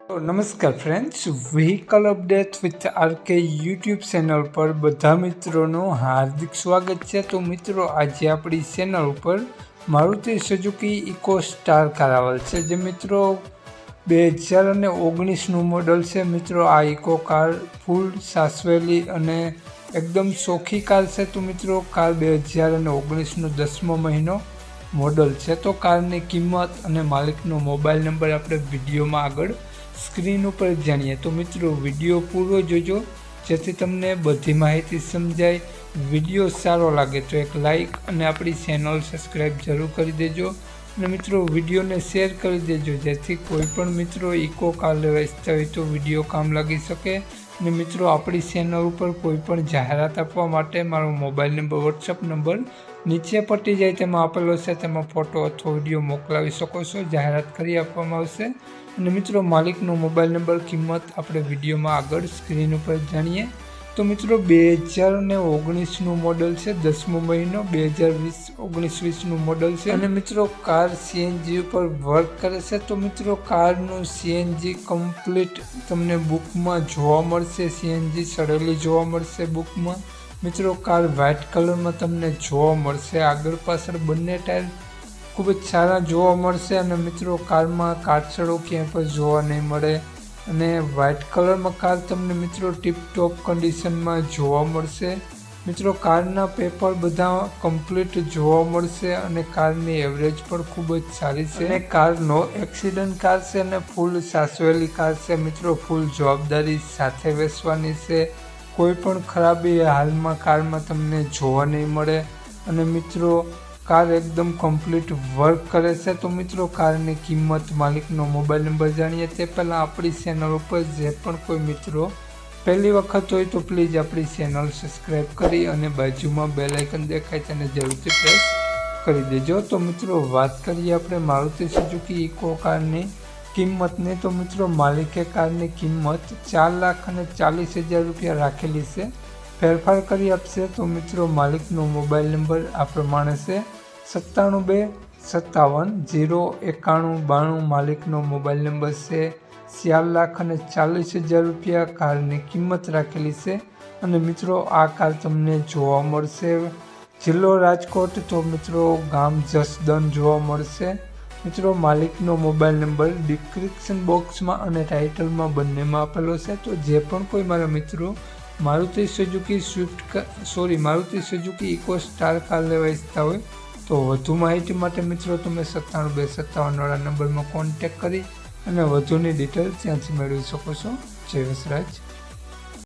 નમસ્કાર friends, vehicle update with RK YouTube channel પર બધા મિત્રોનું હાર્દિક સ્વાગત છે। તો મિત્રો, આજે આપણી ચેનલ ઉપર Maruti Suzuki Eeco star car આવેલ છે, જે મિત્રો 2019નું મોડલ છે। મિત્રો, આ ઇકો કાર ફૂલ સાસવેલી અને એકદમ ચોખ્ખી કાર છે। તો મિત્રો, કાર 2019નો 10મો મહિનો મોડલ છે। તો કારની કિંમત અને માલિકનો મોબાઈલ નંબર આપણે વિડીયોમાં આગળ સ્ક્રીન ઉપર જાણીએ। તો મિત્રો, વિડીયો પૂરો જોજો, જેથી તમને બધી માહિતી સમજાય। વિડીયો સારો લાગે તો એક લાઈક અને આપણી ચેનલ સબસ્ક્રાઈબ જરૂર કરી દેજો, અને મિત્રો વિડીયોને શેર કરી દેજો, જેથી કોઈ પણ મિત્રો ઇકો કાર લેવા ઈચ્છતા હોય તો વિડીયો કામ લાગી શકે। અને મિત્રો, આપણી ચેનલ ઉપર કોઈ પણ જાહેરાત આપવા માટે મારો મોબાઈલ નંબર, વોટ્સઅપ નંબર નીચે પટી જાય તેમાં આપેલો છે, તેમાં ફોટો અથવા વિડીયો મોકલાવી શકો છો, જાહેરાત કરી આપવામાં આવશે। અને મિત્રો, માલિકનો મોબાઈલ નંબર, કિંમત આપણે વિડીયોમાં આગળ સ્ક્રીન ઉપર જાણીએ। તો મિત્રો, 2019નું મોડલ છે, 10મો મહિનો 2019નું મોડલ છે, અને મિત્રો કાર સીએનજી ઉપર વર્ક કરે છે। તો મિત્રો, કારનું સીએનજી કમ્પ્લીટ તમને બુકમાં જોવા મળશે, સીએનજી સડેલી જોવા મળશે બુકમાં। મિત્રો, કાર વ્હાઇટ કલરમાં તમને જોવા મળશે, આગળ પાછળ બંને ટાયર ખૂબ જ સારા જોવા મળશે, અને મિત્રો કારમાં કાચળો ક્યાંય પણ જોવા નહીં મળે, અને વ્હાઇટ કલરમાં કાર તમને મિત્રો ટીપટોપ કન્ડિશનમાં જોવા મળશે। મિત્રો, કારના પેપર બધા કમ્પ્લીટ જોવા મળશે, અને કારની એવરેજ પણ ખૂબ જ સારી છે, અને કાર નો એક્સિડન્ટ કાર છે, અને ફૂલ સાસવેલી કાર છે। મિત્રો, ફૂલ જવાબદારી સાથે વેચવાની છે, કોઈ પણ ખરાબી હાલમાં કારમાં તમને જોવા નહીં મળે, અને મિત્રો કાર એકદમ કમ્પ્લીટ વર્ક કરે છે। તો મિત્રો, કારની કિંમત, માલિકનો મોબાઈલ નંબર જાણીએ તે પહેલાં આપણી ચેનલ ઉપર જે પણ કોઈ મિત્રો પહેલી વખત હોય તો પ્લીઝ આપણી ચેનલ સબસ્ક્રાઈબ કરી અને બાજુમાં બેલ આઇકન દેખાય તેને જરૂરથી પ્રેસ કરી દેજો। તો મિત્રો, વાત કરીએ આપણે મારુતિ સુઝુકી ઇકો કારની કિંમતની। તો મિત્રો, માલિકે કારની કિંમત 4,40,000 રૂપિયા રાખેલી છે, ફેરફાર કરી આપશે। તો મિત્રો, માલિકનો મોબાઈલ નંબર આ પ્રમાણે છે 9727509192। માલિકનો મોબાઈલ નંબર છે। 4,40,000 રૂપિયા કારની કિંમત રાખેલી છે, અને મિત્રો આ કાર તમને જોવા મળશે જિલ્લો રાજકોટ, તો મિત્રો ગામ જસદન જોવા મળશે। મિત્રો, માલિકનો મોબાઈલ નંબર ડિસ્ક્રિપ્શન બોક્સમાં અને ટાઇટલમાં બંનેમાં આપેલો છે। તો જે પણ કોઈ મારા મિત્રો Maruti Suzuki Eeco star car લેવા ઈચ્છતા હોય તો વધુ માહિતી માટે મિત્રો તમે 97 વાળા નંબરમાં કોન્ટેક્ટ કરી અને વધુની ડિટેલ ત્યાંથી મેળવી શકો છો। જય વસરાજ।